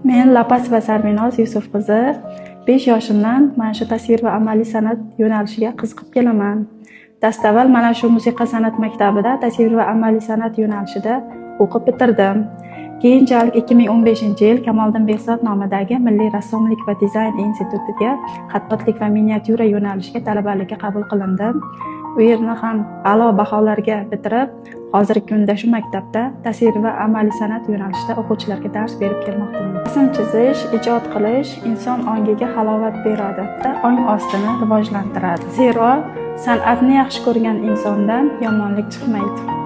Men Lapasova Sarvinoz Yusuf qizi 5 yoshimdan mana shu tasvir va amaliy san'at yo'nalishiga qiziqib kelaman. Dastavval mana shu musiqa san'at maktabida tasvir va amaliy san'at yo'nalishida o'qib bitirdim. Keyinchalik 2015-yil Kamoliddin Behzod nomidagi Milliy rassomlik va dizayn institutiga xattotlik va miniatyura yo'nalishiga talabalikka qabul qilindim. U yerni ham a'lo baholarga bitirib, hozirgi kunda shu maktabda tasvir va amaliy san'at yo'nalishida o'quvchilarga dars berib kelmoqdaman. Rasm chizish, ijod qilish inson ongiga halovat beradi, ong ostini rivojlantiradi. Zero san'atni yaxshi ko'rgan insondan yomonlik chiqmaydi.